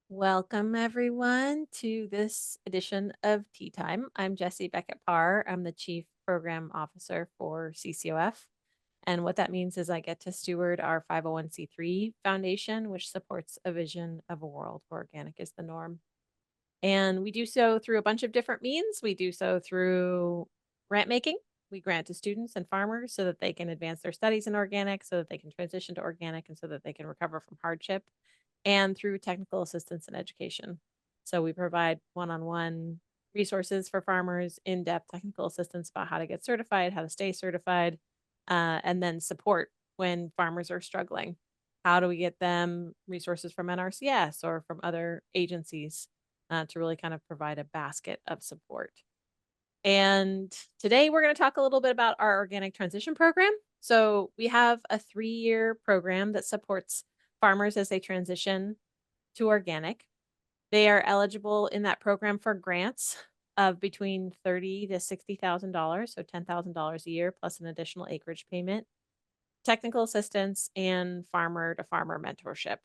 Welcome, everyone, to this edition of Tea Time. I'm Jessie Beckett-Parr. I'm the Chief Program Officer for CCOF. And what that means is I get to steward our 501c3 foundation, which supports a vision of a world where organic is the norm. And we do so through a bunch of different means. We do so through grant making. We grant to students and farmers so that they can advance their studies in organic, so that they can transition to organic, and so that they can recover from hardship, and through technical assistance and education. So we provide one-on-one resources for farmers, in-depth technical assistance about how to get certified, how to stay certified, and then support when farmers are struggling. How do we get them resources from NRCS or from other agencies to really kind of provide a basket of support? And today we're going to talk a little bit about our organic transition program. So we have a 3-year program that supports farmers as they transition to organic. They are eligible in that program for grants of between $30,000 to $60,000, so $10,000 a year plus an additional acreage payment, technical assistance, and farmer to farmer mentorship.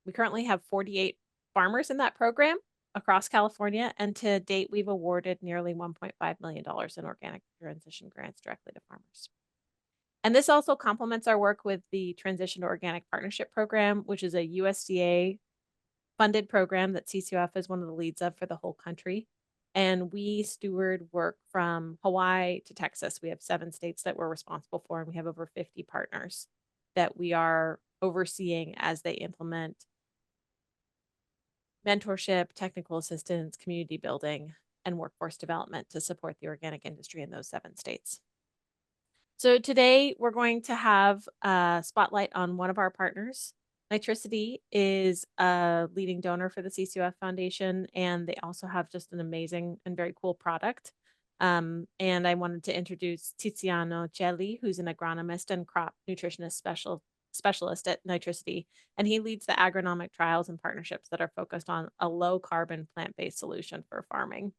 We currently have 48 farmers in that program across California, and to date, we've awarded nearly $1.5 million in organic transition grants directly to farmers. And this also complements our work with the Transition to Organic Partnership Program, which is a USDA funded program that CCOF is one of the leads of for the whole country. And we steward work from Hawaii to Texas. We have 7 states that we're responsible for, and we have over 50 partners that we are overseeing as they implement mentorship, technical assistance, community building, and workforce development to support the organic industry in those 7 states. So today we're going to have a spotlight on one of our partners. Nitricity is a leading donor for the CCOF Foundation, and they also have just an amazing and very cool product. And I wanted to introduce Tiziano Celli, who's an agronomist and crop nutritionist specialist at Nitricity, and he leads the agronomic trials and partnerships that are focused on a low carbon plant-based solution for farming.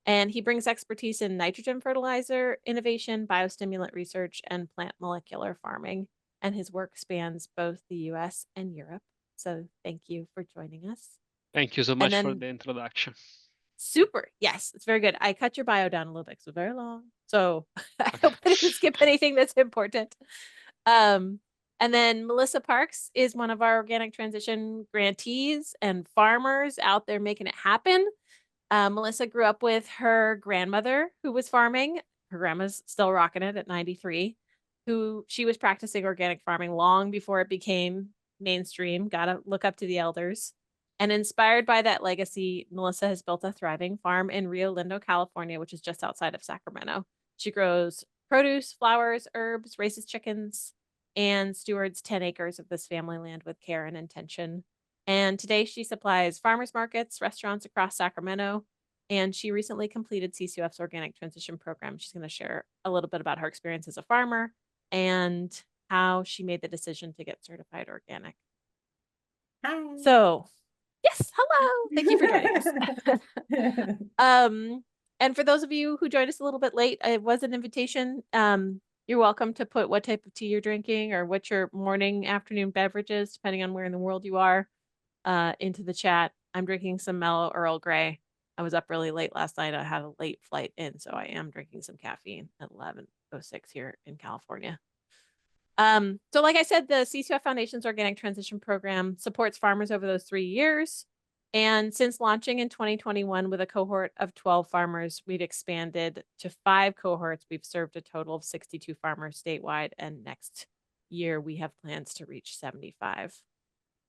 And he brings expertise in nitrogen fertilizer innovation, biostimulant research, and plant molecular farming. And his work spans both the US and Europe. So thank you for joining us. Thank you so And much for then the introduction. super. Yes, it's very good. I cut your bio down a little bit. So very long. So I Okay. hope I didn't skip anything that's important. Um, and then Melissa Parks is one of our organic transition grantees and farmers out there making it happen. Melissa grew up with her grandmother who was farming. Her grandma's still rocking it at 93, who she was practicing organic farming long before it became mainstream. Gotta look up to the elders. And inspired by that legacy, Melissa has built a thriving farm in Rio Lindo, California, which is just outside of Sacramento. She grows produce, flowers, herbs, raises chickens, and stewards 10 acres of this family land with care and intention. And today she supplies farmers markets, restaurants across Sacramento. And she recently completed CCOF's organic transition program. She's going to share a little bit about her experience as a farmer and how she made the decision to get certified organic. Hi. So, yes, hello. Thank you for joining us. And for those of you who joined us a little bit late, it was an invitation. You're welcome to put what type of tea you're drinking or what your morning, afternoon beverage is, depending on where in the world you are, into the chat. I'm drinking some mellow Earl Grey. I was up really late last night. I had a late flight in, so I am drinking some caffeine at 11:06 here in California. So like I said, the CCOF Foundation's Organic Transition Program supports farmers over those 3 years. And since launching in 2021 with a cohort of 12 farmers, we've expanded to 5 cohorts. We've served a total of 62 farmers statewide. And next year, we have plans to reach 75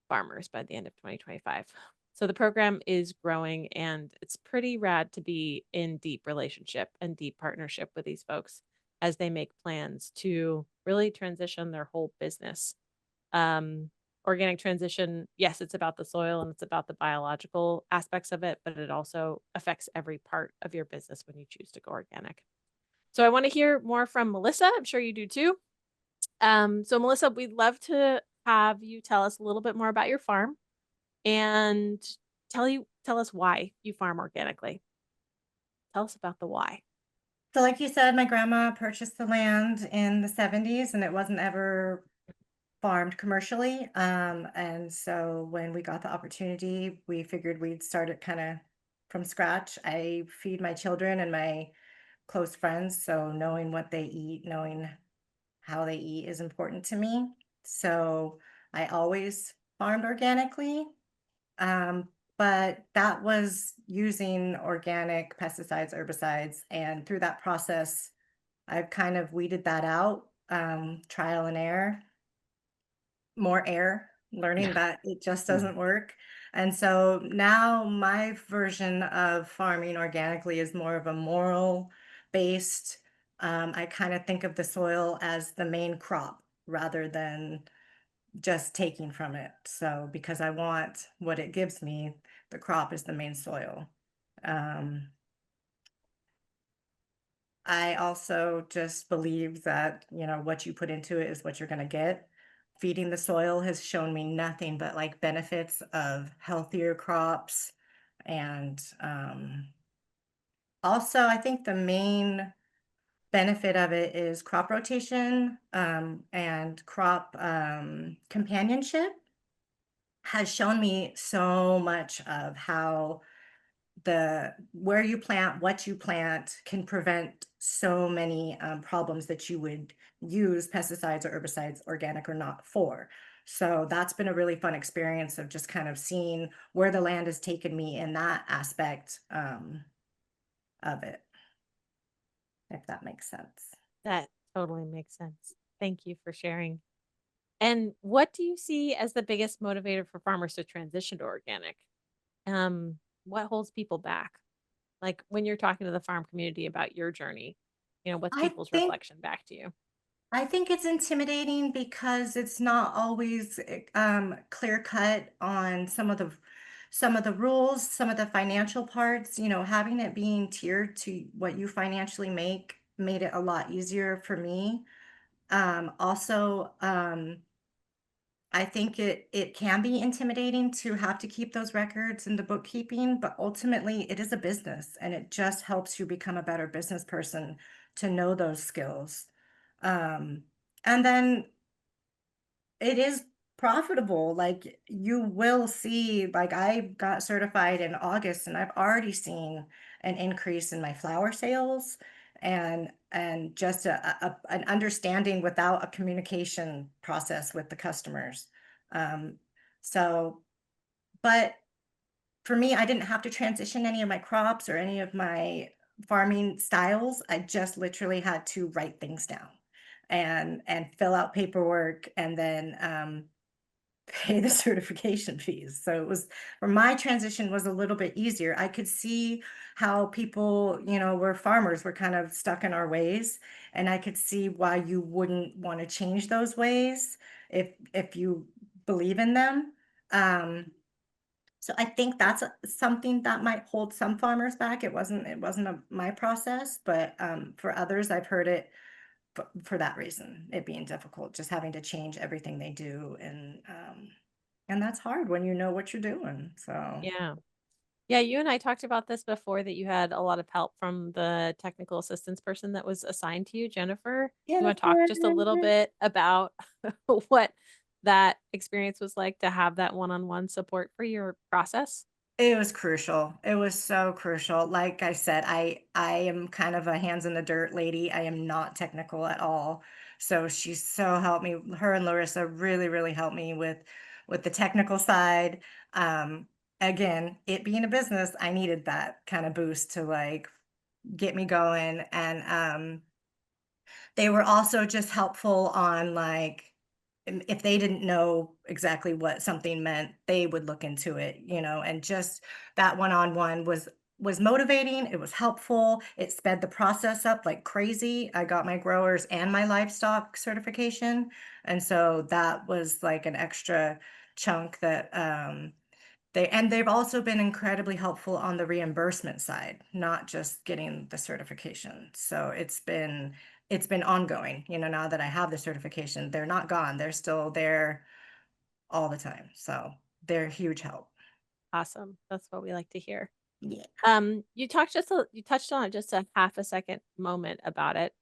farmers by the end of 2025. So the program is growing, and it's pretty rad to be in deep relationship and deep partnership with these folks as they make plans to really transition their whole business. Organic transition, yes, it's about the soil and it's about the biological aspects of it, but it also affects every part of your business when you choose to go organic. So I want to hear more from Melissa. I'm sure you do too. So Melissa, we'd love to have you tell us a little bit more about your farm and tell us why you farm organically. Tell us about the why. So like you said, my grandma purchased the land in the 70s and it wasn't ever farmed commercially. And so when we got the opportunity, we figured we'd start it kind of from scratch. I feed my children and my close friends, so knowing what they eat, knowing how they eat is important to me. So I always farmed organically. Um, but that was using organic pesticides, herbicides, and through that process, I've kind of weeded that out, trial and error, more error, learning Yeah. that it just doesn't work. And so now my version of farming organically is more of a moral based. I kind of think of the soil as the main crop rather than just taking from it. So because I want what it gives me, the crop is the main soil. Um, I also just believe that, what you put into it is what you're going to get. Feeding the soil has shown me nothing but like benefits of healthier crops. And also, I think the main benefit of it is crop rotation and crop companionship has shown me so much of how the where you plant, what you plant can prevent so many problems that you would use pesticides or herbicides, organic or not, for. So that's been a really fun experience of just kind of seeing where the land has taken me in that aspect of it, if that makes sense. That totally makes sense. Thank you for sharing. And what do you see as the biggest motivator for farmers to transition to organic? What holds people back? Like when you're talking to the farm community about your journey, what's I people's think reflection back to you? I think it's intimidating because it's not always clear cut on some of the rules, some of the financial parts. Having it being tiered to what you financially make made it a lot easier for me. Also, I think it can be intimidating to have to keep those records and the bookkeeping, but ultimately it is a business and it just helps you become a better business person to know those skills. Um, and then it is profitable. Like you will see, like I got certified in August and I've already seen an increase in my flower sales and just an understanding without a communication process with the customers. Um, so, but for me, I didn't have to transition any of my crops or any of my farming styles. I just literally had to write things down and fill out paperwork and then pay the certification fees. So it was for my transition was a little bit easier. I could see how people, were farmers, were kind of stuck in our ways, and I could see why you wouldn't want to change those ways if you believe in them. Um, so I think that's something that might hold some farmers back. It wasn't my process, but for others, I've heard it for that reason, it being difficult, just having to change everything they do, and that's hard when you know what you're doing. So Yeah. Yeah, you and I talked about this before that you had a lot of help from the technical assistance person that was assigned to you, Jennifer. You want to talk Jennifer. just a little bit about what that experience was like to have that one-on-one support for your process? It was crucial. It was so crucial. Like I said, I am kind of a hands in the dirt lady. I am not technical at all. So she's so helped me. Her and Larissa really, really helped me with the technical side. Um, Again, it being a business, I needed that kind of boost to like get me going. And they were also just helpful on like if they didn't know exactly what something meant, they would look into it, and just that one-on-one was motivating, it was helpful, it sped the process up like crazy. I got my growers and my livestock certification, and so that was like an extra chunk that they've also been incredibly helpful on the reimbursement side, not just getting the certification. So it's been ongoing. Now that I have the certification, they're not gone. They're still there all the time. So they're a huge help. Awesome. That's what we like to hear. Yeah. You touched on it just a half a second moment about it.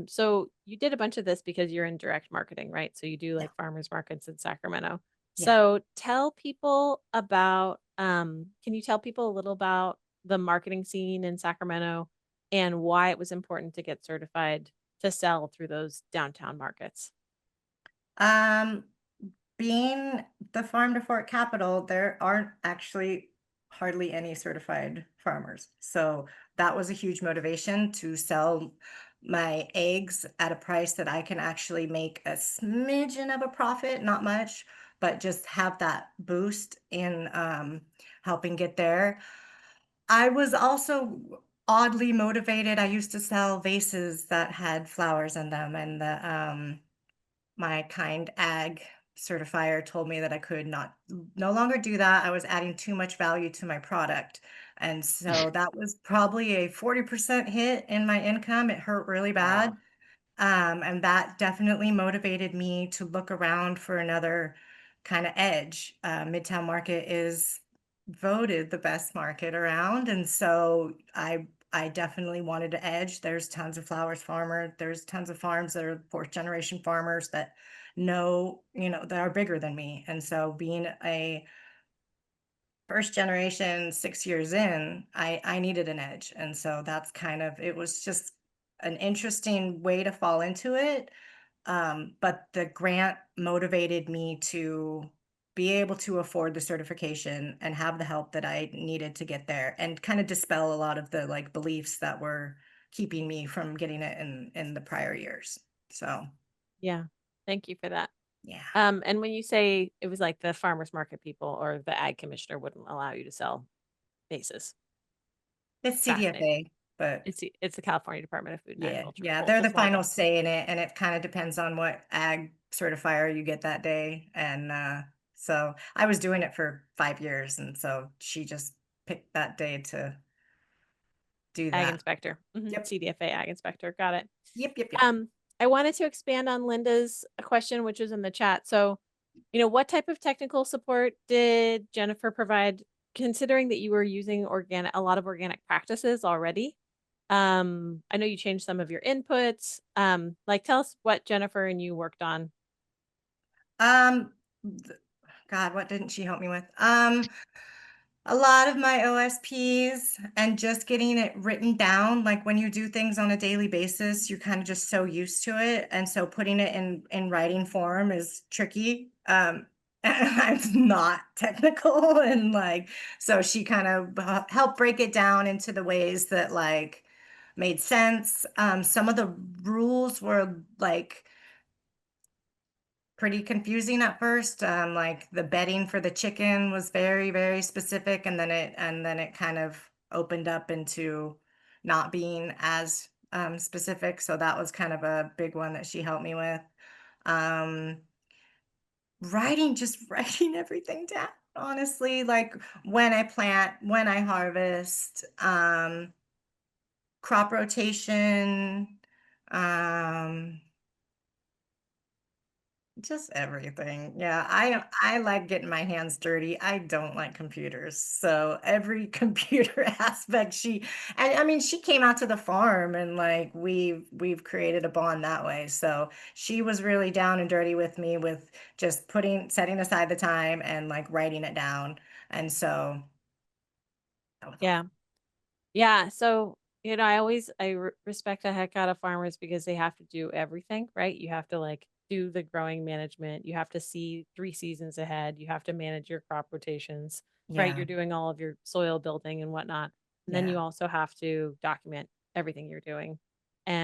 So you did a bunch of this because you're in direct marketing, right? So you do Yeah. like farmers markets in Sacramento. Yeah. So tell people about, can you tell people a little about the marketing scene in Sacramento and why it was important to get certified to sell through those downtown markets? Um, Being the farm to fork capital, there aren't actually hardly any certified farmers. So that was a huge motivation to sell my eggs at a price that I can actually make a smidgen of a profit, not much, but just have that boost in helping get there. I was also oddly motivated. I used to sell vases that had flowers in them, and my kind ag certifier told me that I could not no longer do that. I was adding too much value to my product. And so that was probably a 40% hit in my income. It hurt really bad. Wow. And that definitely motivated me to look around for another kind of edge. Midtown Market is voted the best market around, and so I definitely wanted to edge. There's tons of flowers farmer. There's tons of farms that are fourth generation farmers that know, that are bigger than me. And so being a first generation 6 years in, I needed an edge. And so that's kind of it was just an interesting way to fall into it. But the grant motivated me to be able to afford the certification and have the help that I needed to get there and kind of dispel a lot of the like beliefs that were keeping me from getting it in the prior years. So Yeah. Thank you for that. yeah, And when you say it was like the farmers market people or the ag commissioner wouldn't allow you to sell bases, it's fascinating. CDFA, but It's the California Department of Food and yeah, Agriculture. yeah, they're Full the final swallow. say in it, and it kind of depends on what ag certifier you get that day. And so I was doing it for 5 years, and so she just picked that day to do Ag that. inspector. Yep. CDFA ag inspector. Got it. Yep, yep, yep. Um, I wanted to expand on Linda's question, which was in the chat. So, what type of technical support did Jennifer provide, considering that you were using a lot of organic practices already? I know you changed some of your inputs. Like tell us what Jennifer and you worked on. Um, th God, what didn't she help me with? A lot of my OSPs and just getting it written down, like, when you do things on a daily basis, you're kinda just so used to it, and so putting it in writing form is tricky. I'm not technical and, like, so she kind of helped break it down into the ways that, like, made sense. Some of the rules were, like, pretty confusing at first. Like the bedding for the chicken was very, very specific, and then it kind of opened up into not being as specific. So that was kind of a big one that she helped me with. Um, just writing everything down. Honestly, like when I plant, when I harvest, crop rotation, um, just everything. Yeah, Yeah. I like getting my hands dirty. I don't like computers. So every computer aspect and I mean she came out to the farm and like we've created a bond that way. So she was really down and dirty with me with just setting aside the time and like writing it down. And so that was Yeah. Yeah, so, I respect the heck out of farmers because they have to do everything, right? You have to like do the growing management. You have to see 3 seasons ahead. You have to manage your crop rotations, right? yeah, You're doing all of your soil building and whatnot. And then yeah, you also have to document everything you're doing.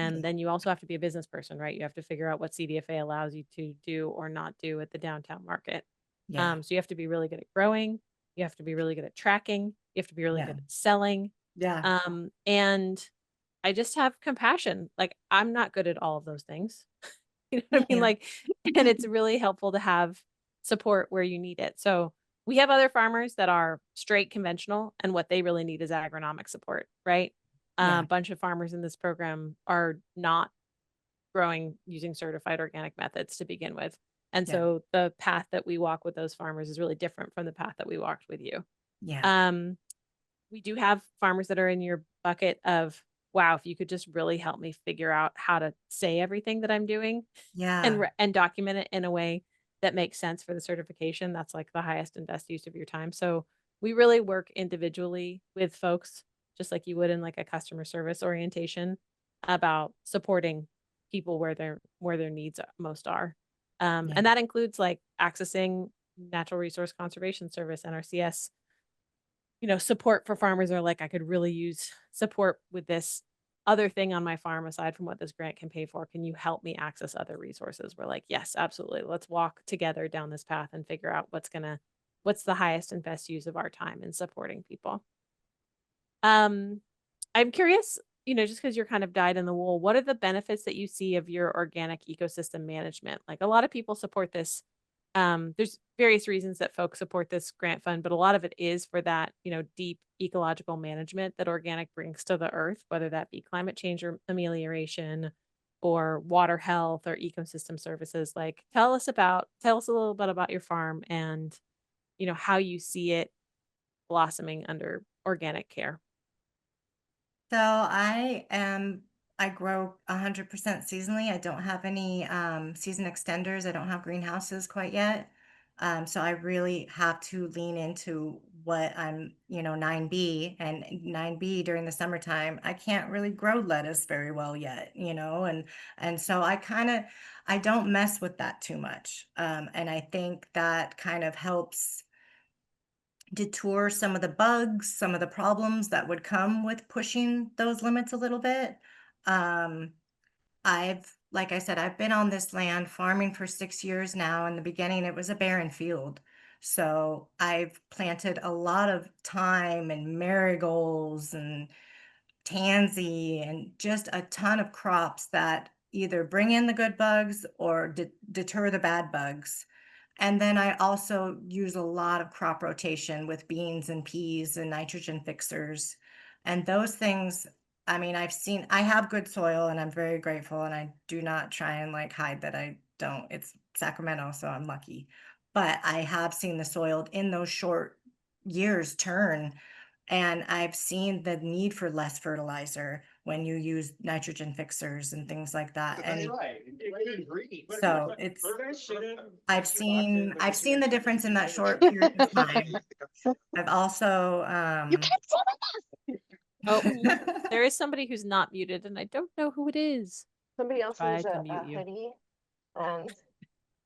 yeah, And then you also have to be a business person, right? You have to figure out what CDFA allows you to do or not do at the downtown market. yeah, So you have to be really good at growing. You have to be really good at tracking. You have to be really yeah, good at selling, yeah, and I just have compassion. Like, I'm not good at all of those things. You know what me I mean? neither. Like, and it's really helpful to have support where you need it. So we have other farmers that are straight conventional, and what they really need is agronomic support, right? A Yeah, bunch of farmers in this program are not growing using certified organic methods to begin with. And yeah, so the path that we walk with those farmers is really different from the path that we walked with you. yeah, Um, we do have farmers that are in your bucket of wow, if you could just really help me figure out how to say everything that I'm doing and Yeah. document it in a way that makes sense for the certification, that's like the highest and best use of your time. So we really work individually with folks, just like you would in like a customer service orientation, about supporting people where their needs most are. Yeah. And that includes like accessing Natural Resource Conservation Service, NRCS, support for farmers are like, I could really use support with this other thing on my farm aside from what this grant can pay for. Can you help me access other resources? We're like, yes, absolutely. Let's walk together down this path and figure out what's the highest and best use of our time in supporting people. Um, I'm curious, just because you're kind of dyed in the wool, what are the benefits that you see of your organic ecosystem management? Like a lot of people support this. There's various reasons that folks support this grant fund, but a lot of it is for that, deep ecological management that organic brings to the earth, whether that be climate change or amelioration or water health or ecosystem services. Like tell us a little bit about your farm and, how you see it blossoming under organic care. So I grow 100% seasonally. I don't have any season extenders. I don't have greenhouses quite yet. So I really have to lean into what I'm, 9B and 9B during the summertime. I can't really grow lettuce very well yet, and so I don't mess with that too much. And I think that kind of helps detour some of the bugs, some of the problems that would come with pushing those limits a little bit. Um, like I said, I've been on this land farming for 6 years now. In the beginning, it was a barren field. So I've planted a lot of thyme and marigolds and tansy and just a ton of crops that either bring in the good bugs or deter the bad bugs. And then I also use a lot of crop rotation with beans and peas and nitrogen fixers. And those things, I mean, I have good soil and I'm very grateful. And I do not try and like hide that I don't. It's Sacramento, so I'm lucky. But I have seen the soil in those short years turn. And I've seen the need for less fertilizer when you use nitrogen fixers and things like that. And so I've seen the difference in that short period of time. I've also, You can't say Oh, that. there is somebody who's not muted, and I don't know who it is. Somebody else Tried needs to a mute you. hoodie and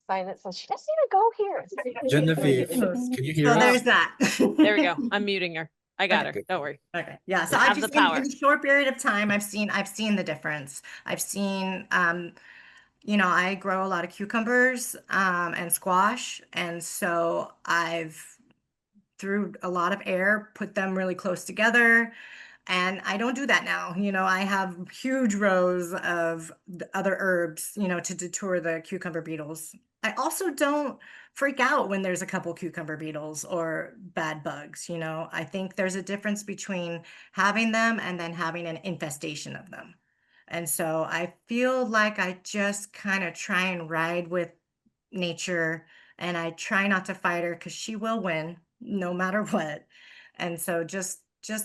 sign that says she doesn't even go here. Genevieve, Yes. can you so hear us? there's that. There we go. I'm muting her. I got Okay. her. Don't worry. Okay. Yeah. So You I've have the just in power. a short period of time, I've seen the difference. I've seen, I grow a lot of cucumbers, and squash. And so I've through a lot of air, put them really close together. And I don't do that now. I have huge rows of the other herbs, to deter the cucumber beetles. I also don't freak out when there's a couple cucumber beetles or bad bugs. I think there's a difference between having them and then having an infestation of them. And so I feel like I just kind of try and ride with nature and I try not to fight her because she will win no matter what. And so just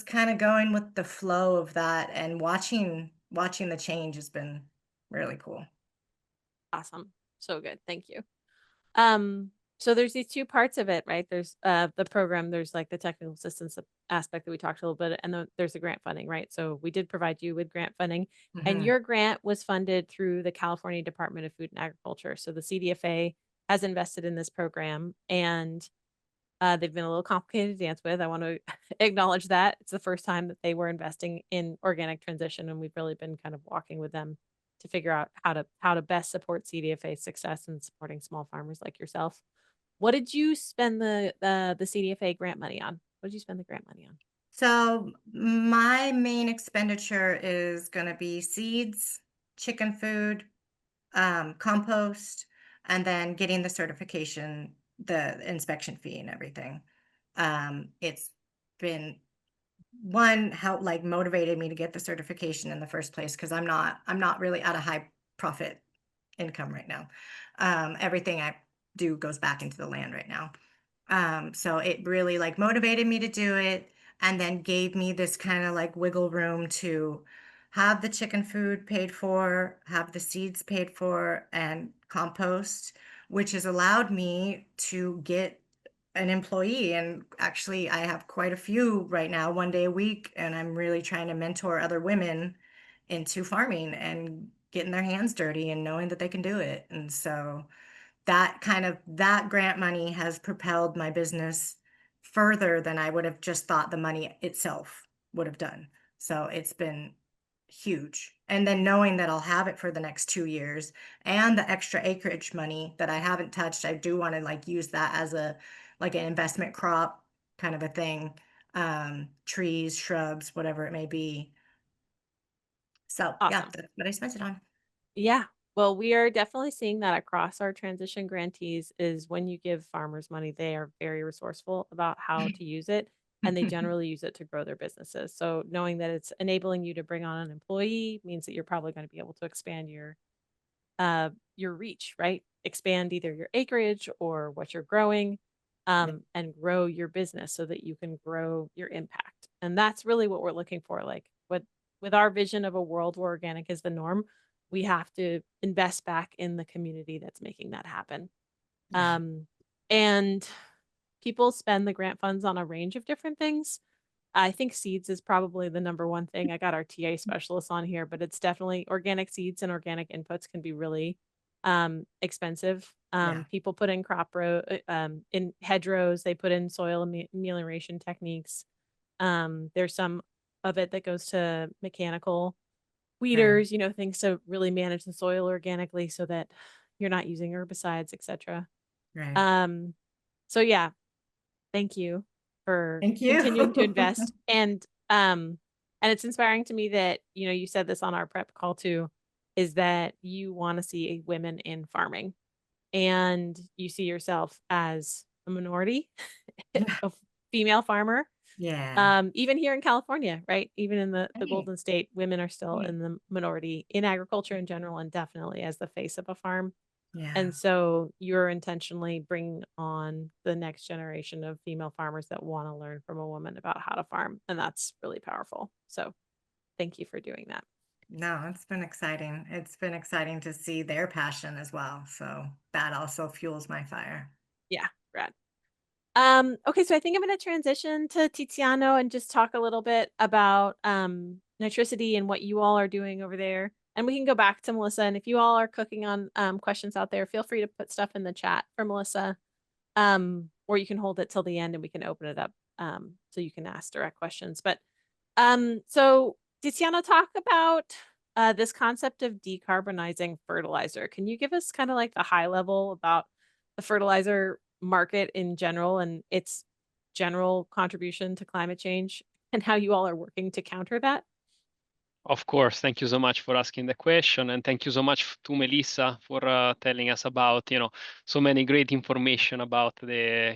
kind of going with the flow of that and watching the change has been really cool. Awesome. So good. Thank you. Um, so there's these two parts of it, right? There's the program, there's like the technical assistance aspect that we talked a little bit, and then there's the grant funding, right? So we did provide you with grant funding, and Mhm. your grant was funded through the California Department of Food and Agriculture. So the CDFA has invested in this program, and they've been a little complicated to dance with. I want to acknowledge that it's the first time that they were investing in organic transition, and we've really been kind of walking with them to figure out how to best support CDFA success in supporting small farmers like yourself. What did you spend the CDFA grant money on? What did you spend the grant money on? So my main expenditure is going to be seeds, chicken food, compost, and then getting the certification, the inspection fee and everything. It's been one how like motivated me to get the certification in the first place because I'm not really at a high profit income right now. Everything I do goes back into the land right now. So it really like motivated me to do it and then gave me this kind of like wiggle room to have the chicken food paid for, have the seeds paid for, and compost, which has allowed me to get an employee. And actually, I have quite a few right now, 1 day a week, and I'm really trying to mentor other women into farming and getting their hands dirty and knowing that they can do it. And so that grant money has propelled my business further than I would have just thought the money itself would have done. So it's been huge. And then knowing that I'll have it for the next 2 years and the extra acreage money that I haven't touched, I do want to like use that as a like an investment crop kind of a thing. Trees, shrubs, whatever it may be. So yeah, Awesome. that's what I spent it on. Yeah. Well, we are definitely seeing that across our transition grantees is when you give farmers money, they are very resourceful about how to use it, and they generally use it to grow their businesses. So knowing that it's enabling you to bring on an employee means that you're probably going to be able to expand your reach, right? Expand either your acreage or what you're growing, and grow your business so that you can grow your impact. And that's really what we're looking for. Like with our vision of a world where organic is the norm, we have to invest back in the community that's making that happen. Yeah. And people spend the grant funds on a range of different things. I think seeds is probably the number one thing. I got our TA specialists on here, but it's definitely organic seeds and organic inputs can be really expensive. Yeah. People put in in hedgerows, they put in soil amelioration techniques. There's some of it that goes to mechanical Right. weeders, things to really manage the soil organically so that you're not using herbicides, etc. Right. Um, so yeah, thank you for Thank you. continuing to invest. And it's inspiring to me that, you said this on our prep call too, is that you want to see women in farming and you see yourself as a minority, a female farmer. Yeah. Even here in California, right? Even in the Right. Golden State, women are still Right. in the minority in agriculture in general, and definitely as the face of a farm. Yeah. And so you're intentionally bringing on the next generation of female farmers that want to learn from a woman about how to farm. And that's really powerful. So thank you for doing that. No, it's been exciting. It's been exciting to see their passion as well. So that also fuels my fire. Yeah, rad. Okay, so I think I'm going to transition to Tiziano and just talk a little bit about Nitricity and what you all are doing over there. And we can go back to Melissa. And if you all are cooking on questions out there, feel free to put stuff in the chat for Melissa. Or you can hold it till the end and we can open it up so you can ask direct questions. But so Tiziano, talk about this concept of decarbonizing fertilizer. Can you give us kind of like the high level about the fertilizer market in general and its general contribution to climate change and how you all are working to counter that? Of course, thank you so much for asking the question, and thank you so much to Melissa for telling us about, so many great information about the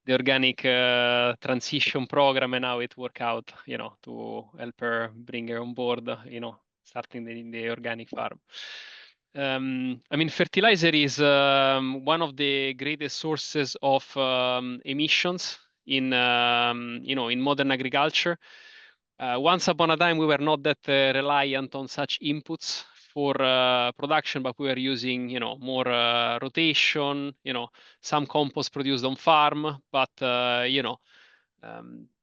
organic transition program and how it worked out, to help her bring her on board, starting the organic farm. I mean, fertilizer is one of the greatest sources of emissions in modern agriculture. Once upon a time, we were not that reliant on such inputs for production, but we were using, more rotation, some compost produced on farm, but,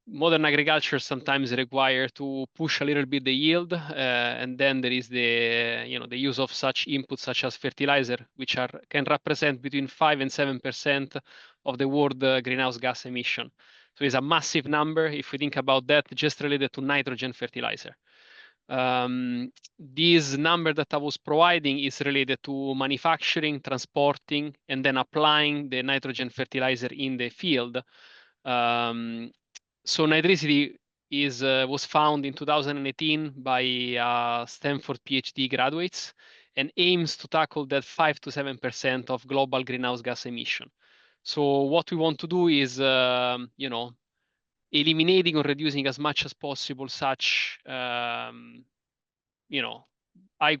modern agriculture sometimes require to push a little bit the yield, and then there is the use of such inputs such as fertilizer, which can represent between 5 and 7% of the world greenhouse gas emission. So it's a massive number if we think about that, just related to nitrogen fertilizer. This number that I was providing is related to manufacturing, transporting, and then applying the nitrogen fertilizer in the field. So Nitricity was found in 2018 by Stanford PhD graduates and aims to tackle that 5 to 7% of global greenhouse gas emission. So what we want to do is, eliminating or reducing as much as possible such, high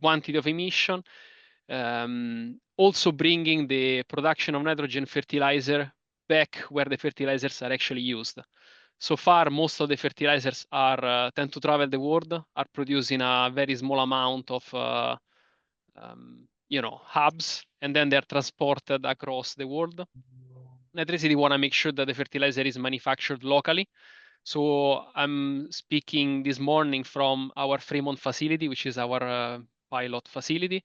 quantity of emission. Also bringing the production of nitrogen fertilizer back where the fertilizers are actually used. so far, most of the fertilizers are tend to travel the world, are produced in a very small amount of hubs, and then they're transported across the world. Nitricity want to make sure that the fertilizer is manufactured locally. So I'm speaking this morning from our Fremont facility, which is our pilot facility,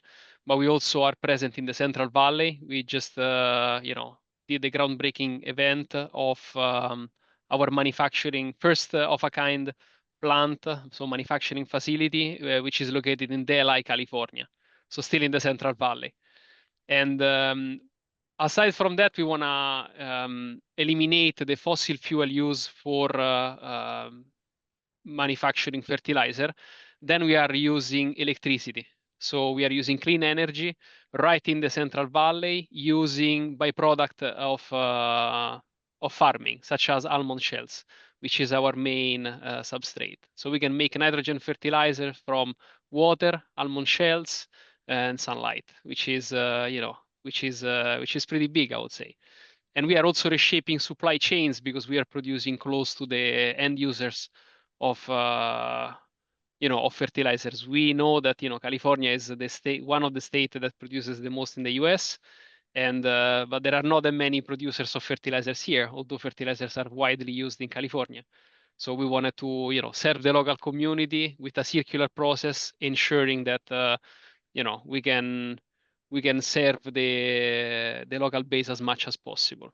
but we also are present in the Central Valley. We just, did the groundbreaking event of our manufacturing first of a kind plant, so manufacturing facility, which is located in Delhi, California. So still in the Central Valley. And aside from that, we want to eliminate the fossil fuel use for manufacturing fertilizer. Then we are using electricity. So we are using clean energy right in the Central Valley using byproduct of farming, such as almond shells, which is our main substrate. So we can make nitrogen fertilizer from water, almond shells, and sunlight, which is which is pretty big, I would say. And we are also reshaping supply chains because we are producing close to the end users of of fertilizers. We know that California is the state, one of the states that produces the most in the U.S. And but there are not that many producers of fertilizers here, although fertilizers are widely used in California. So we wanted to serve the local community with a circular process, ensuring that we can serve the local base as much as possible.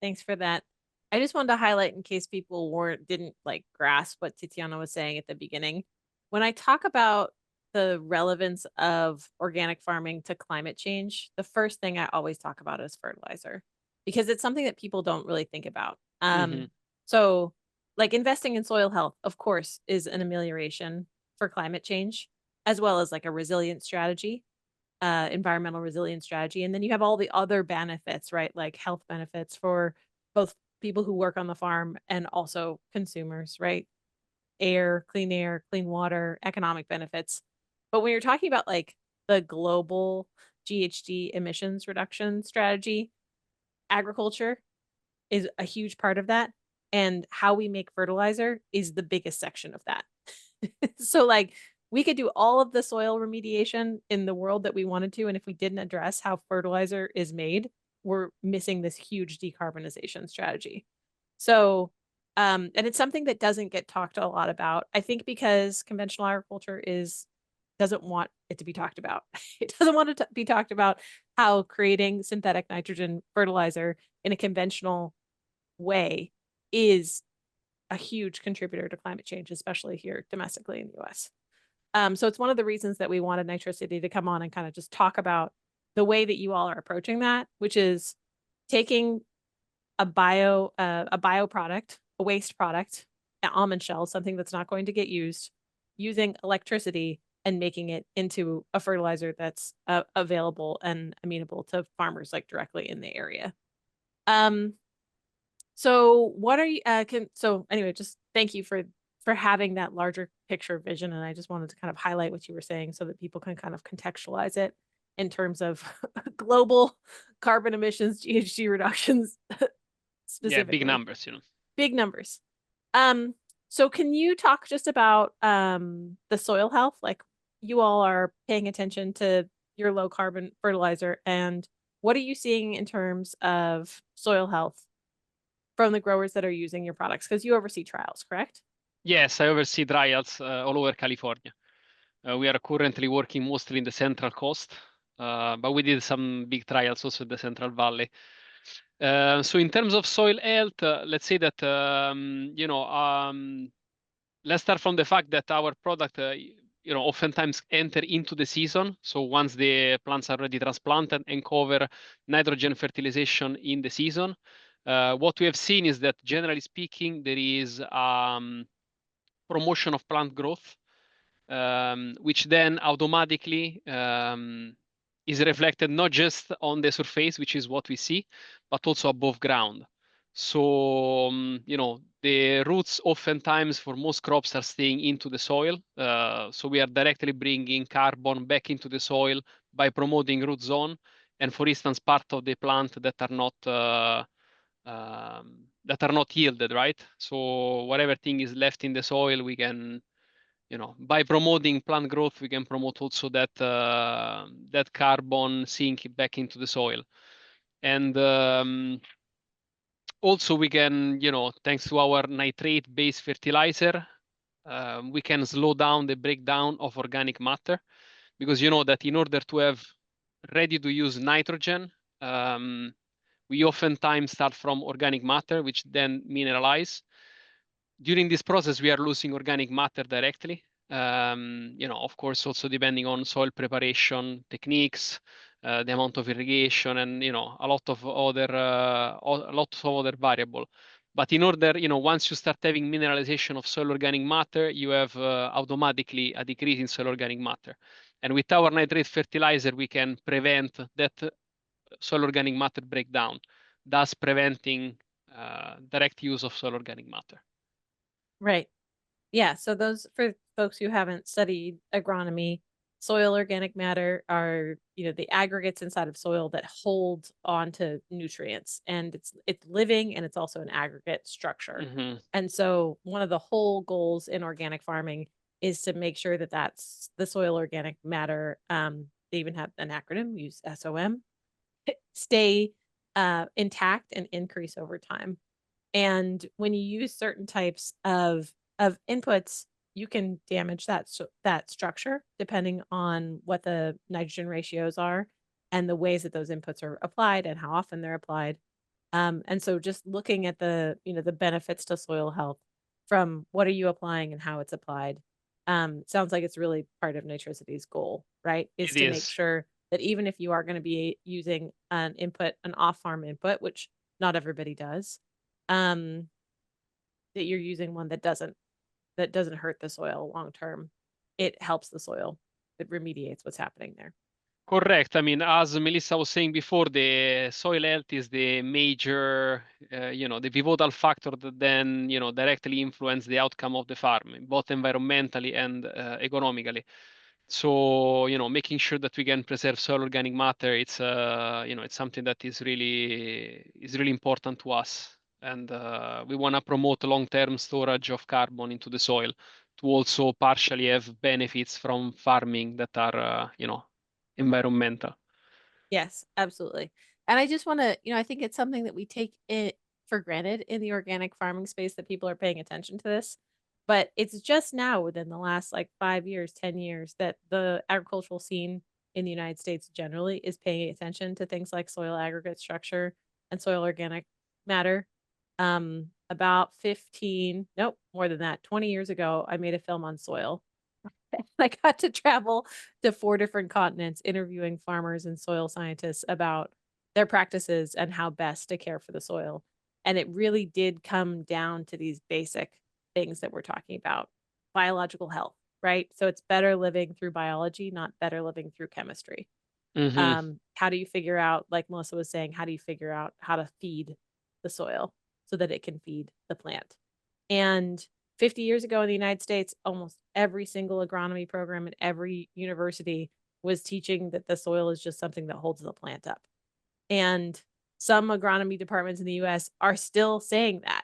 Thanks for that. I just wanted to highlight in case people didn't like grasp what Tiziano was saying at the beginning. When I talk about the relevance of organic farming to climate change, the first thing I always talk about is fertilizer, because it's something that people don't really think about. So like investing in soil health, of course, is an amelioration for climate change, as well as like a resilient strategy, environmental resilience strategy. And then you have all the other benefits, right? Like health benefits for both people who work on the farm and also consumers, right? Air, clean water, economic benefits. But when you're talking about like the global GHG emissions reduction strategy, agriculture is a huge part of that. And how we make fertilizer is the biggest section of that. So like we could do all of the soil remediation in the world that we wanted to. And if we didn't address how fertilizer is made, we're missing this huge decarbonization strategy. So, and it's something that doesn't get talked a lot about. I think because conventional agriculture doesn't want it to be talked about. It doesn't want it to be talked about how creating synthetic nitrogen fertilizer in a conventional way is a huge contributor to climate change, especially here domestically in the US. So it's one of the reasons that we wanted Nitricity to come on and kind of just talk about the way that you all are approaching that, which is taking a bioproduct, a waste product, an almond shell, something that's not going to get used, using electricity and making it into a fertilizer that's available and amenable to farmers like directly in the area. So what are you, so anyway, just thank you for having that larger picture vision. And I just wanted to kind of highlight what you were saying so that people can kind of contextualize it in terms of global carbon emissions, GHG reductions specifically. Yeah, big numbers, Big numbers. So can you talk just about the soil health? Like you all are paying attention to your low carbon fertilizer, and what are you seeing in terms of soil health from the growers that are using your products? Because you oversee trials, correct? Yes, I oversee trials all over California. We are currently working mostly in the Central Coast, but we did some big trials also in the Central Valley. So in terms of soil health, let's say that, let's start from the fact that our product, oftentimes enter into the season. So once the plants are already transplanted and cover nitrogen fertilization in the season, what we have seen is that generally speaking, there is promotion of plant growth, which then automatically is reflected not just on the surface, which is what we see, but also above ground. So, the roots oftentimes for most crops are staying into the soil. So we are directly bringing carbon back into the soil by promoting root zone and for instance, part of the plant that are not yielded, right? So whatever thing is left in the soil, we can, by promoting plant growth, we can promote also that carbon sink back into the soil. And also we can, thanks to our nitrate-based fertilizer, we can slow down the breakdown of organic matter, because you know that in order to have ready-to-use nitrogen, we oftentimes start from organic matter, which then mineralize. During this process, we are losing organic matter directly. Of course, also depending on soil preparation techniques, the amount of irrigation, and a lot of other variable. But in order, once you start having mineralization of soil organic matter, you have automatically a decrease in soil organic matter. And with our nitrate fertilizer, we can prevent that soil organic matter breakdown, thus preventing direct use of soil organic matter. Right. Yeah. So those, for folks who haven't studied agronomy, soil organic matter are, the aggregates inside of soil that hold onto nutrients, and it's living, and it's also an aggregate structure. Mm-hmm. And so one of the whole goals in organic farming is to make sure that that's the soil organic matter. They even have an acronym, use SOM, stay intact and increase over time. And when you use certain types of inputs, you can damage that structure depending on what the nitrogen ratios are and the ways that those inputs are applied and how often they're applied. And so just looking at the benefits to soil health from what are you applying and how it's applied, sounds like it's really part of Nitricity's goal, right? Is It to make is. sure that even if you are going to be using an off-farm input, which not everybody does, that you're using one that doesn't hurt the soil long term. It helps the soil. It remediates what's happening there. Correct. I mean, as Melissa was saying before, the soil health is the major, the pivotal factor that then, directly influence the outcome of the farm, both environmentally and economically. So, making sure that we can preserve soil organic matter, it's something that is really important to us. And we want to promote long-term storage of carbon into the soil to also partially have benefits from farming that are, environmental. Yes, absolutely. And I just want to, I think it's something that we take it for granted in the organic farming space that people are paying attention to this. But it's just now within the last like 5 years, 10 years that the agricultural scene in the United States generally is paying attention to things like soil aggregate structure and soil organic matter. About 15, nope, more than that, 20 years ago, I made a film on soil. I got to travel to 4 different continents interviewing farmers and soil scientists about their practices and how best to care for the soil. And it really did come down to these basic things that we're talking about. Biological health, right? So it's better living through biology, not better living through chemistry. Mm-hmm. How do you figure out, like Melissa was saying, how do you figure out how to feed the soil so that it can feed the plant? And 50 years ago in the United States, almost every single agronomy program at every university was teaching that the soil is just something that holds the plant up. And some agronomy departments in the US are still saying that.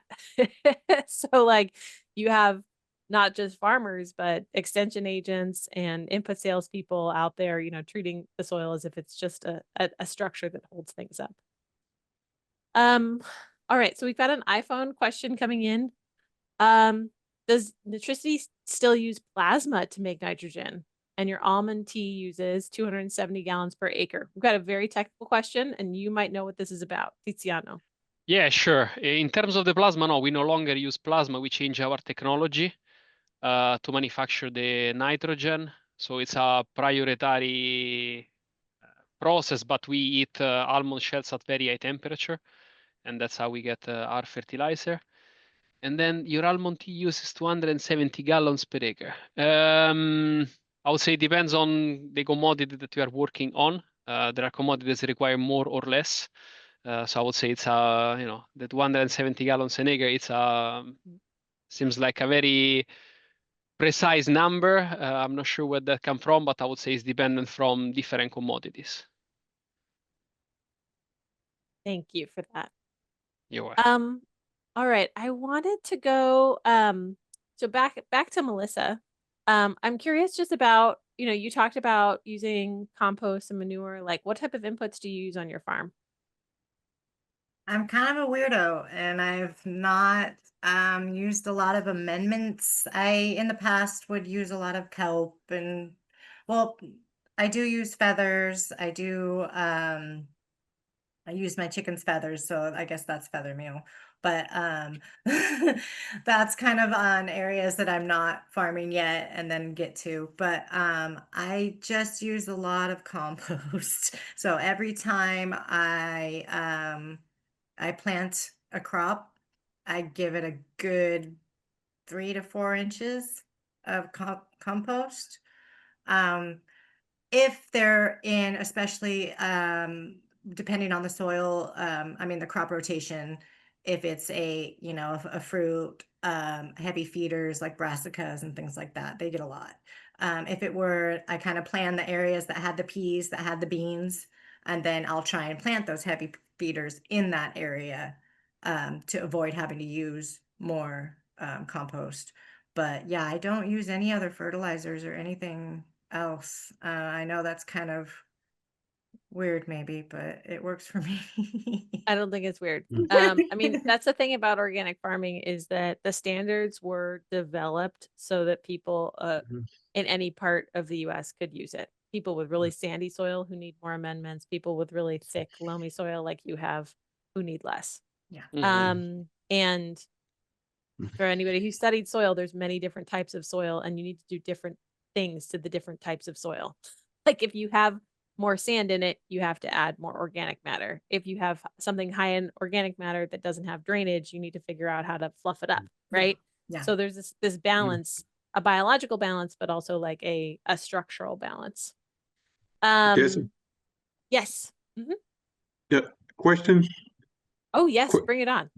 So like you have not just farmers, but extension agents and input salespeople out there, treating the soil as if it's just a structure that holds things up. All right, so we've got an iPhone question coming in. Does Nitricity still use plasma to make nitrogen? And your almond tea uses 270 gallons per acre. We've got a very technical question, and you might know what this is about. Tiziano. Yeah, sure. In terms of the plasma, no, we no longer use plasma. We change our technology to manufacture the nitrogen. So it's a proprietary process, but we eat almond shells at very high temperature, and that's how we get our fertilizer. And then your almond tea uses 270 gallons per acre. I would say it depends on the commodity that you are working on. There are commodities that require more or less. So I would say it's the 270 gallons an acre. It's seems like a very precise number. I'm not sure where that come from, but I would say it's dependent from different commodities. Thank you for that. You're welcome. All right. I wanted to go so back to Melissa. I'm curious just about, you talked about using compost and manure. Like, what type of inputs do you use on your farm? I'm kind of a weirdo and I've not used a lot of amendments. I in the past would use a lot of kelp and well, I do use feathers. I use my chicken's feathers, so I guess that's feather meal. But that's kind of on areas that I'm not farming yet and then get to. But I just use a lot of compost. So every time I plant a crop, I give it a good 3 to 4 inches of compost. Um, if they're in, especially depending on the soil, I mean the crop rotation, if it's a fruit, heavy feeders like brassicas and things like that, they get a lot. If it were, I kind of plan the areas that had the peas, that had the beans, and then I'll try and plant those heavy feeders in that area to avoid having to use more compost. But yeah, I don't use any other fertilizers or anything else. I know that's kind of weird maybe, but it works for me. I don't think it's weird. Mm. I mean, that's the thing about organic farming is that the standards were developed so that people Mhm. in any part of the US could use it. People with really sandy soil who need more amendments, people with really thick, loamy soil like you have who need less. Yeah. And for anybody who studied soil, there's many different types of soil and you need to do different things to the different types of soil. Like if you have more sand in it, you have to add more organic matter. If you have something high in organic matter that doesn't have drainage, you need to figure out how to fluff it up, Yeah. right? Yeah. So there's this balance, a biological balance, but also like a structural balance. Jesse? Yes. Mhm. Yeah. Question? Oh yes, Qu- bring it on.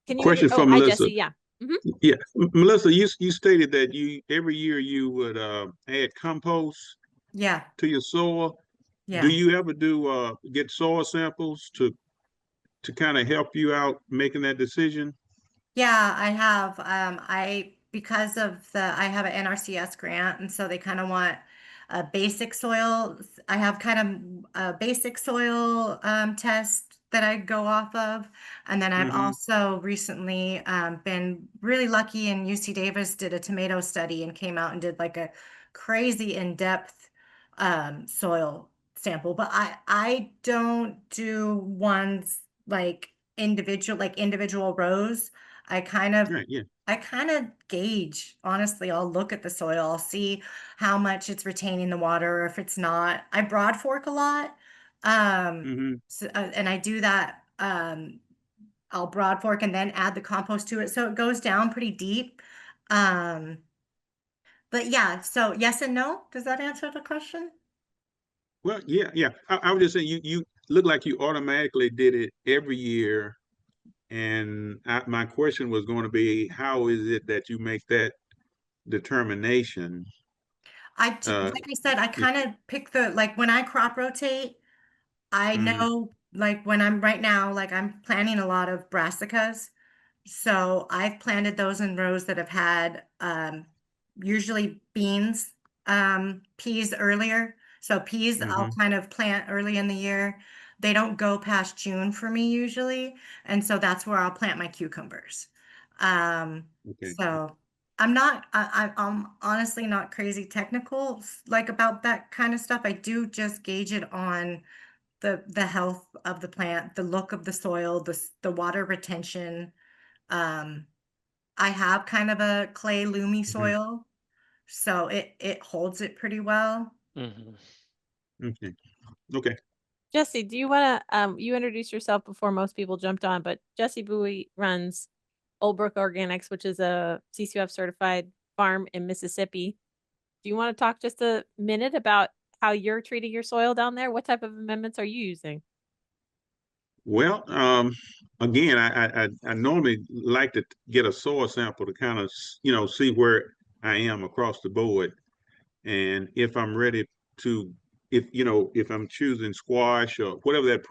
Can you Question for hi Melissa. Jesse, yeah. Mhm. Yeah, Melissa, you stated that every year you would add compost Yeah. to your soil. Do Yeah. you ever get soil samples to kind of help you out making that decision? Yeah, I have. Because of I have an NRCS grant, and so they kind of want a basic soil. I have kind of a basic soil test that I go off of. And then I've Mm-hmm. also recently been really lucky, and UC Davis did a tomato study and came out and did like a crazy in-depth soil sample. But I don't do ones like individual rows. I kind of Right, yeah. I kind of gauge, honestly. I'll look at the soil, I'll see how much it's retaining the water, or if it's not. I broad fork a lot. Mm-hmm. And I do that. I'll broad fork and then add the compost to it. So it goes down pretty deep. Um, but yeah, so yes and no. Does that answer the question? Well, yeah. I was just saying you look like you automatically did it every year. And my question was going to be, how is it that you make that determination? Like Uh, I said, I yeah. kind of pick like when I crop rotate, I Mm-hmm. know like when I'm right now, like I'm planting a lot of brassicas. So I've planted those in rows that have had usually beans, peas earlier. So peas I'll Mm-hmm. kind of plant early in the year. They don't go past June for me usually. And so that's where I'll plant my cucumbers. Okay. So I'm honestly not crazy technical like about that kind of stuff. I do just gauge it on the health of the plant, the look of the soil, the water retention. Um, I have kind of a clay loomy Mm-hmm. soil, so it holds it pretty well. Mhm. Okay. Okay. Jesse, do you want to you introduce yourself before most people jumped on, but Jesse Bowie runs Old Brook Organics, which is a CCOF certified farm in Mississippi. Do you want to talk just a minute about how you're treating your soil down there? What type of amendments are you using? Well, again, I normally like to get a soil sample to kind of see where I am across the board, and if I'm ready to, if I'm choosing squash or whatever that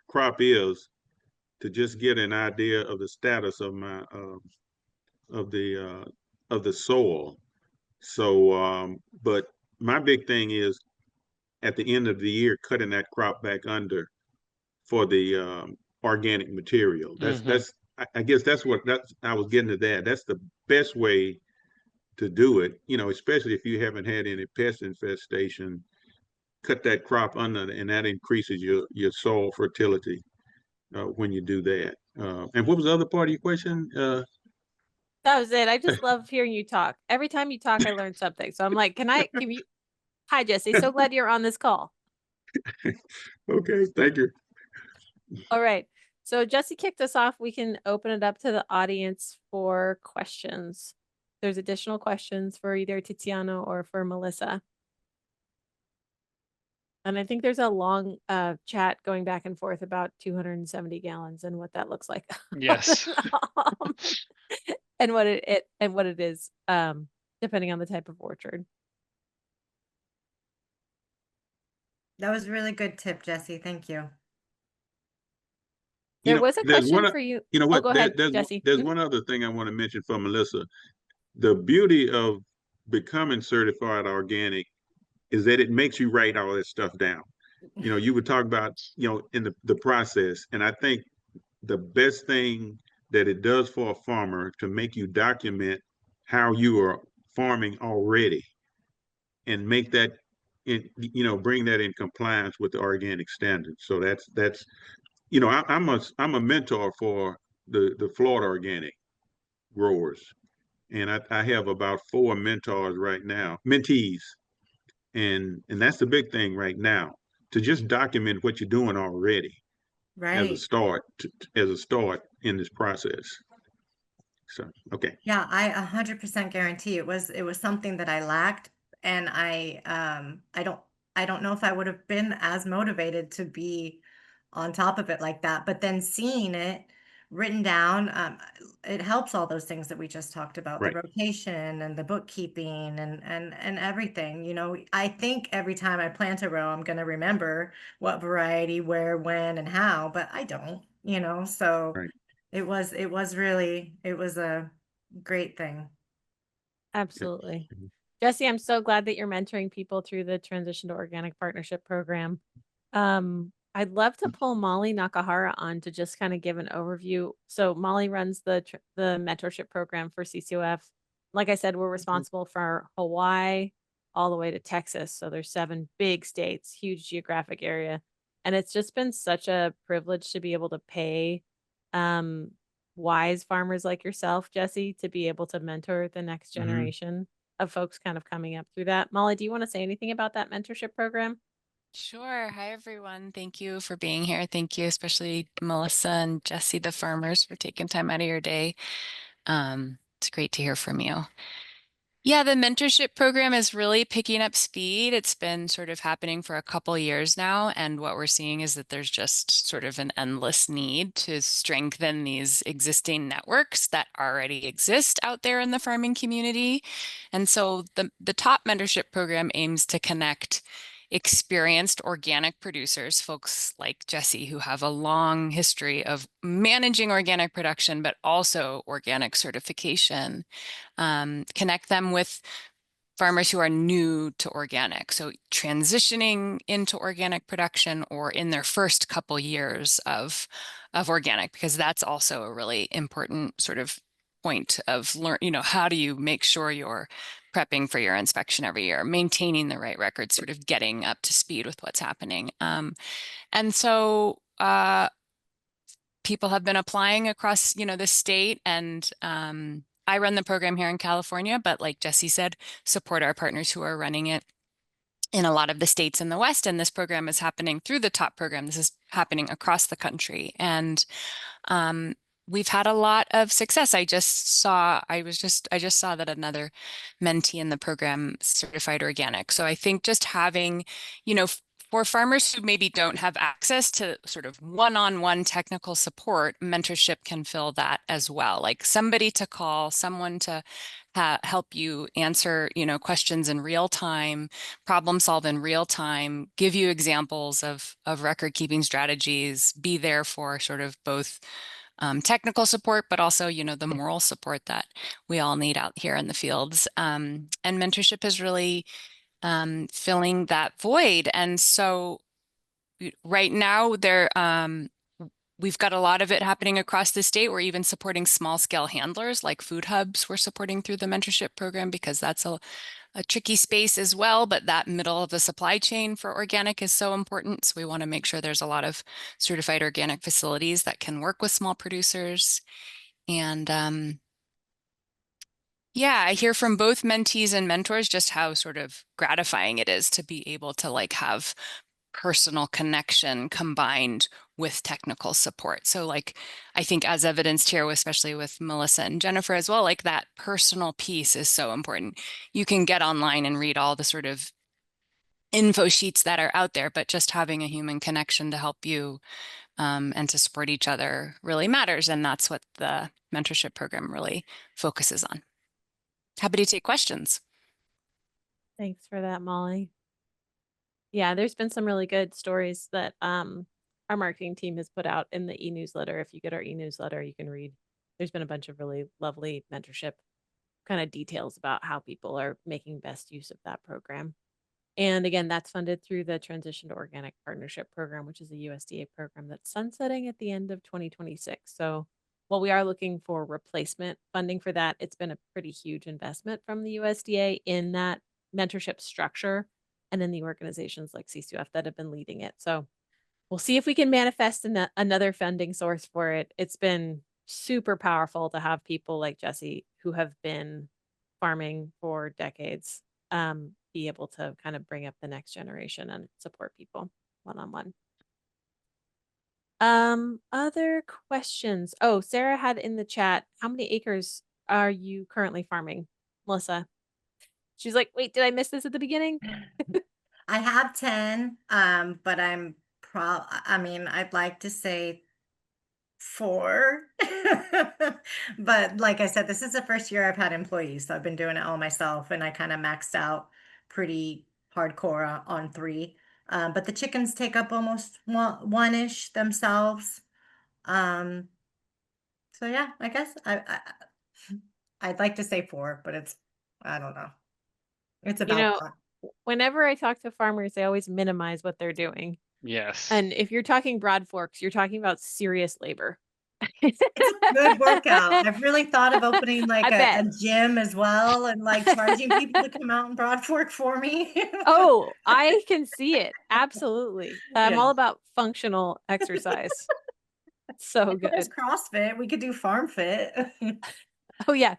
crop is, to just get an idea of the status of my of the soil. So, but my big thing is at the end of the year, cutting that crop back under for the organic material. I guess that's what I was getting to that. That's the best way to do it, especially if you haven't had any pest infestation. Cut that crop under, and that increases your soil fertility when you do that. And what was the other part of your question? That was it. I just love hearing you talk. Every time you talk, I learn something. So I'm like, can you? Hi, Jesse. So glad you're on this call. Okay, thank you. All right. So Jesse kicked us off. We can open it up to the audience for questions. There's additional questions for either Tiziano or for Melissa. And I think there's a long chat going back and forth about 270 gallons and what that looks like. Yes. And what it is, depending on the type of orchard. That was a really good tip, Jesse. Thank you. There was a question for you. You know what? Go ahead, Jesse. There's one other thing I want to mention for Melissa. The beauty of becoming certified organic is that it makes you write all that stuff down. You would talk about, in the process. And I think the best thing that it does for a farmer to make you document how you are farming already and make that, bring that in compliance with the organic standards. So that's I'm a mentor for the Florida organic growers, and I have about 4 mentors right now, mentees, and that's the big thing right now, to just document what you're doing already as a Right. start in this process. So, okay. Yeah, I 100% guarantee it was something that I lacked, and I don't know if I would have been as motivated to be on top of it like that. But then seeing it written down, it helps all those things that we just talked about, the Right. rotation and the bookkeeping and everything. I think every time I plant a row, I'm going to remember what variety, where, when, and how, but I don't, so Right. it was a great thing. Absolutely. Mhm. Jesse, I'm so glad that you're mentoring people through the Transition to Organic Partnership Program. I'd love to pull Molly Nakahara on to just kind of give an overview. So Molly runs the mentorship program for CCOF. Like I said, we're responsible for Hawaii all the way to Texas. So there's 7 big states, huge geographic area. And it's just been such a privilege to be able to pay wise farmers like yourself, Jesse, to be able to mentor the next generation of folks kind of coming up through that. Molly, do you want to say anything about that mentorship program? Sure. Hi, everyone. Thank you for being here. Thank you, especially Melissa and Jesse, the farmers, for taking time out of your day. It's great to hear from you. Yeah, the mentorship program is really picking up speed. It's been sort of happening for a couple years now, and what we're seeing is that there's just sort of an endless need to strengthen these existing networks that already exist out there in the farming community. And so the top mentorship program aims to connect experienced organic producers, folks like Jesse, who have a long history of managing organic production, but also organic certification. Connect them with farmers who are new to organic, so transitioning into organic production or in their first couple years of organic, because that's also a really important sort of point of how do you make sure you're prepping for your inspection every year, maintaining the right records, sort of getting up to speed with what's happening. And so people have been applying across, the state, and I run the program here in California, but like Jesse said, support our partners who are running it in a lot of the states in the West. And this program is happening through the top program. This is happening across the country. And we've had a lot of success. I just saw that another mentee in the program certified organic. So I think just having, for farmers who maybe don't have access to sort of one-on-one technical support, mentorship can fill that as well. Like somebody to call, someone to help you answer, questions in real time, problem solve in real time, give you examples of record keeping strategies, be there for sort of both technical support, but also, the moral support that we all need out here in the fields. And mentorship is really filling that void. And so right now we've got a lot of it happening across the state. We're even supporting small scale handlers like food hubs. We're supporting through the mentorship program because that's a tricky space as well. But that middle of the supply chain for organic is so important. So we want to make sure there's a lot of certified organic facilities that can work with small producers. And yeah, I hear from both mentees and mentors just how sort of gratifying it is to be able to like have personal connection combined with technical support. So like, I think as evidenced here, especially with Melissa and Jennifer as well, like that personal piece is so important. You can get online and read all the sort of info sheets that are out there, but just having a human connection to help you and to support each other really matters. And that's what the mentorship program really focuses on. Happy to take questions. Thanks for that, Molly. Yeah, there's been some really good stories that our marketing team has put out in the e-newsletter. If you get our e-newsletter, you can read. There's been a bunch of really lovely mentorship kind of details about how people are making best use of that program. And again, that's funded through the Transition to Organic Partnership Program, which is a USDA program that's sunsetting at the end of 2026. So while we are looking for replacement funding for that, it's been a pretty huge investment from the USDA in that mentorship structure and in the organizations like CCOF that have been leading it. So we'll see if we can manifest another funding source for it. It's been super powerful to have people like Jesse who have been farming for decades be able to kind of bring up the next generation and support people one-on-one. Other questions? Oh, Sarah had in the chat, how many acres are you currently farming, Melissa? She's like, wait, did I miss this at the beginning? I have 10, but I'd like to say 4. But like I said, this is the first year I've had employees, so I've been doing it all myself, and I kind of maxed out pretty hardcore on 3. But the chickens take up almost one-ish themselves. So yeah, I guess I'd like to say 4, but I don't know. It's about that. Whenever I talk to farmers, they always minimize what they're doing. Yes. And if you're talking broad forks, you're talking about serious labor. It's a good workout. I've really thought of opening like a gym as well and like charging people to come out and broad fork for me. Oh, I can see it. Absolutely. I'm Yeah. all about functional exercise. So good. There's CrossFit. We could do farm fit. Oh yeah.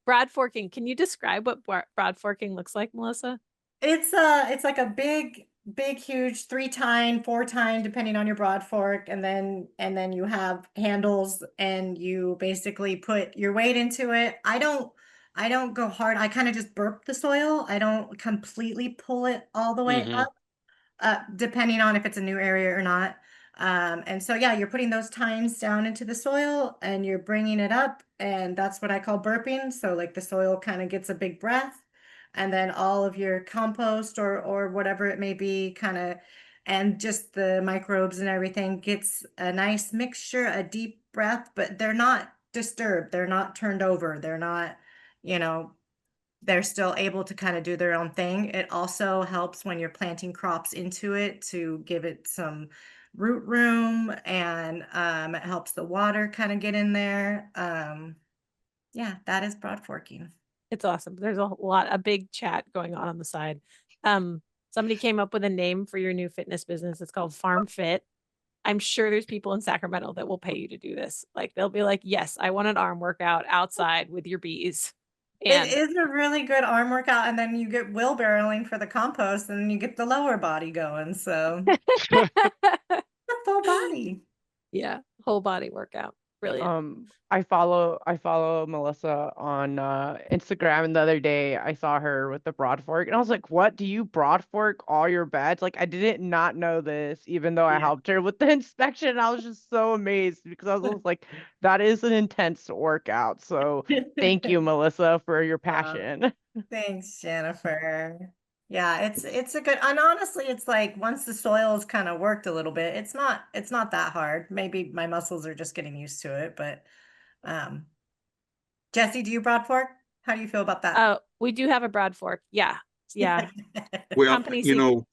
Broad forking. Can you describe what broad forking looks like, Melissa? It's like a big, huge 3-tine, 4-tine, depending on your broad fork, and then you have handles, and you basically put your weight into it. I don't go hard. I kind of just burp the soil. I don't completely pull it all the way up, depending on if it's a new area or not. And so, yeah, you're putting those tines down into the soil and you're bringing it up, and that's what I call burping. So like the soil kind of gets a big breath, and then all of your compost or whatever it may be and just the microbes and everything gets a nice mixture, a deep breath, but they're not disturbed. They're not turned over. They're not, they're still able to kind of do their own thing. It also helps when you're planting crops into it to give it some root room, and it helps the water kind of get in there. Yeah, that is broad forking. It's awesome. There's a big chat going on the side. Somebody came up with a name for your new fitness business. It's called Farm Fit. I'm sure there's people in Sacramento that will pay you to do this. Like they'll be like, yes, I want an arm workout outside with your bees. And it is a really good arm workout, and then you get wheelbarrowing for the compost, and you get the lower body going. So full body. Yeah, whole body workout. Brilliant. I follow Melissa on Instagram, and the other day I saw her with the broad fork and I was like, "What? Do you broad fork all your beds?" Like I didn't not know this, even though I Yeah. helped her with the inspection. I was just so amazed because I was like, that is an intense workout. So thank you, Melissa, for your passion. Thanks, Jennifer. Yeah, it's a good, and honestly, it's like once the soil's kind of worked a little bit, it's not that hard. Maybe my muscles are just getting used to it, but Jesse, do you broad fork? How do you feel about that? Oh, we do have a broad fork. Yeah. Yeah. Well, Company seat. Oh,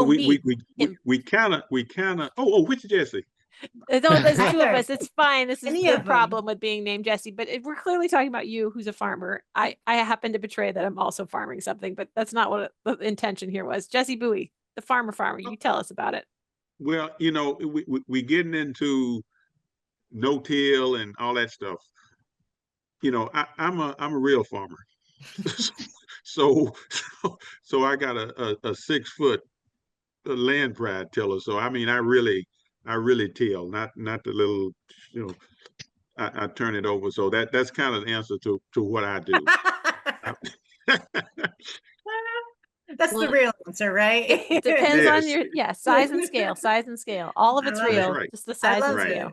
me. Him. we kind of, which Jesse? No, there's two of Either. us. It's fine. This is Any the of them. problem with being named Jesse. But if we're clearly talking about you, who's a farmer. I happen to betray that I'm also farming something, but that's not what the intention here was. Jesse Bowie, the farmer. You tell us about it. Well, we getting into no-till and all that stuff. I'm a real farmer. so I got a 6 foot land pride tiller. So I mean, I really till, not the little, I turn it over. So that's kind of the answer to what I do. That's the real answer, right? It depends on Yes. your size and scale. All of I it's love it. real, right. just the I size love and Right. scale.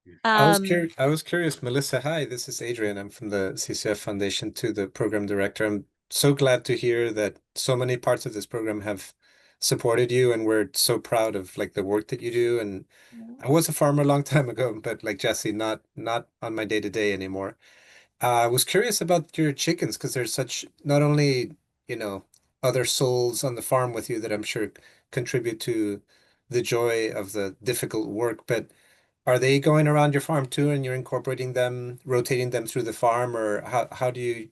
it. I was curious, Melissa. Hi, this is Adrian. I'm from the CCOF Foundation too, the program director. I'm so glad to hear that so many parts of this program have supported you, and we're so proud of like the work that you do. And I was a farmer a long time ago, but like Jesse, not on my day-to-day anymore. I was curious about your chickens because there's such not only, other souls on the farm with you that I'm sure contribute to the joy of the difficult work, but are they going around your farm too, and you're incorporating them, rotating them through the farm, or how do you,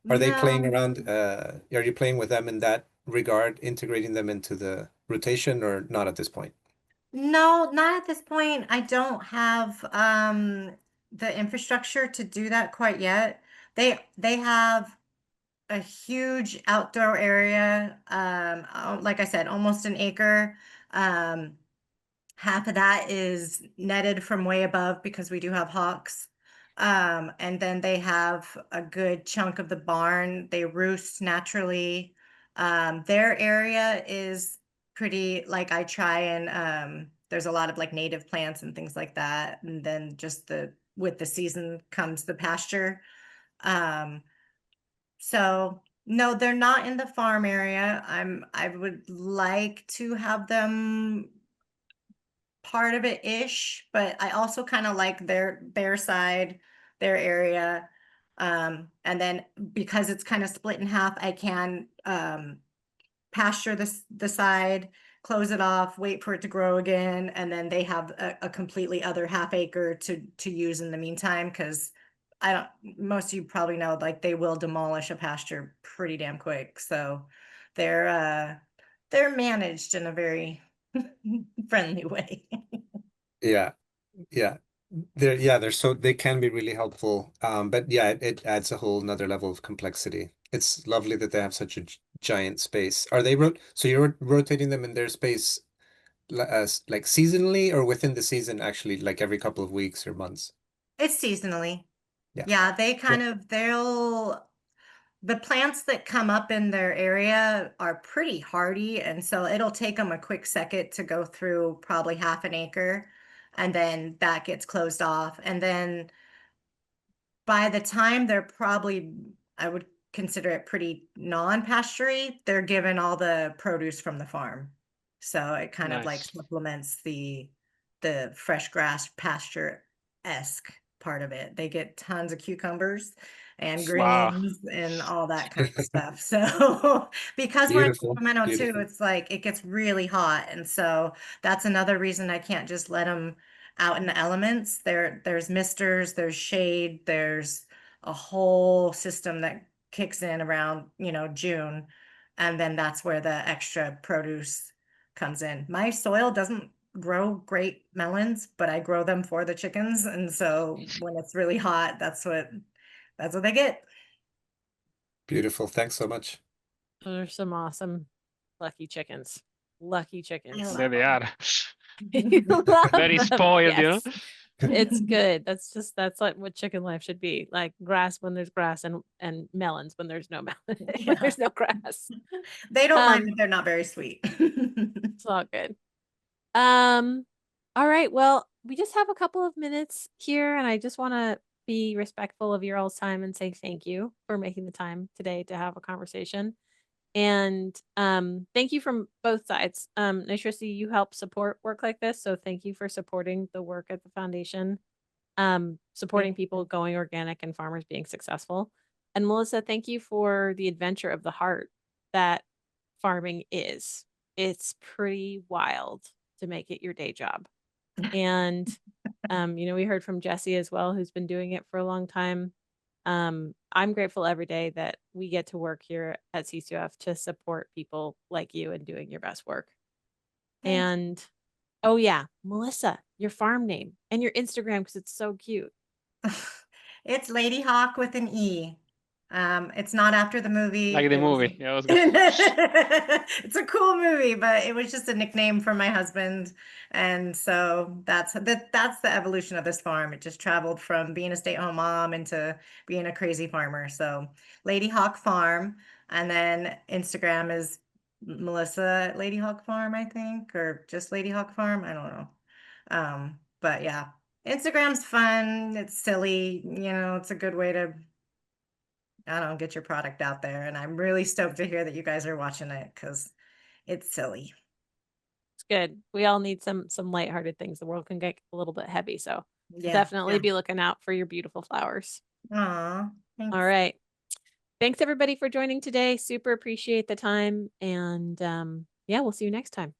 are they playing No. around? Are you playing with them in that regard, integrating them into the rotation, or not at this point? No, not at this point. I don't have the infrastructure to do that quite yet. They have a huge outdoor area, like I said, almost an acre. Half of that is netted from way above because we do have hawks. And then they have a good chunk of the barn. They roost naturally. Their area is pretty, like I try and there's a lot of like native plants and things like that. And then just with the season comes the pasture. So no, they're not in the farm area. I would like to have them part of it ish, but I also kind of like their side, their area. And then because it's kind of split in half, I can pasture the side, close it off, wait for it to grow again, and then they have a completely other half acre to use in the meantime, because most of you probably know, like they will demolish a pasture pretty damn quick. So they're managed in a very friendly way. Yeah, yeah. They're so they can be really helpful. But yeah, it adds a whole nother level of complexity. It's lovely that they have such a giant space. Are they so you're rotating them in their space as like seasonally or within the season, actually, like every couple of weeks or months? It's seasonally. Yeah. Yeah, they the plants that come up in their area are pretty hardy, and so it'll take them a quick second to go through probably half an acre, and then that gets closed off. And then by the time they're probably, I would consider it pretty non-pastury, they're given all the produce from the farm. So it kind of like Nice. supplements the fresh grass pasture-esque part of it. They get tons of cucumbers and Wow. greens and all that kind of stuff. So because we're in Beautiful, Sacramento too, beautiful. it's like it gets really hot. And so that's another reason I can't just let them out in the elements. There's misters, there's shade, there's a whole system that kicks in around, June. And then that's where the extra produce comes in. My soil doesn't grow great melons, but I grow them for the chickens. And so when it's really hot, that's what they get. Beautiful. Thanks so much. Those are some awesome lucky chickens. Lucky chickens. love There they are. You love Very them, spoiled, yes. It's good. That's like what chicken life should be. Like grass when there's grass and melons when there's no melon, when Yeah. there's no grass. They don't mind Um, if they're not very sweet. It's all good. All right. Well, we just have a couple of minutes here, and I just want to be respectful of your all's time and say thank you for making the time today to have a conversation. And thank you from both sides. Nitricity, you help support work like this, so thank you for supporting the work at the foundation, supporting people going organic and farmers being successful. And Melissa, thank you for the adventure of the heart that farming is. It's pretty wild to make it your day job. And we heard from Jesse as well, who's been doing it for a long time. I'm grateful every day that we get to work here at CCOF to support people like you and doing your best work. Thanks. And oh yeah, Melissa, your farm name and your Instagram, because it's so cute. It's Ladyhawke with an E. It's not after the movie. Like the It was movie. Yeah, I was gonna it's a cool movie, but it was just a nickname for my husband. And so that's the evolution of this farm. It just traveled from being a stay-at-home mom into being a crazy farmer. So Ladyhawke Farm, and then Instagram is Melissa at Ladyhawke Farm, I think, or just Ladyhawke Farm. I don't know. But yeah, Instagram's fun. It's silly. It's a good way to, I don't know, get your product out there. And I'm really stoked to hear that you guys are watching it because it's silly. It's good. We all need some lighthearted things. The world can get a little bit heavy, so Yeah. definitely be looking out for your beautiful flowers. Aw, thanks. All right. Thanks everybody for joining today. Super appreciate the time. And yeah, we'll see you next time.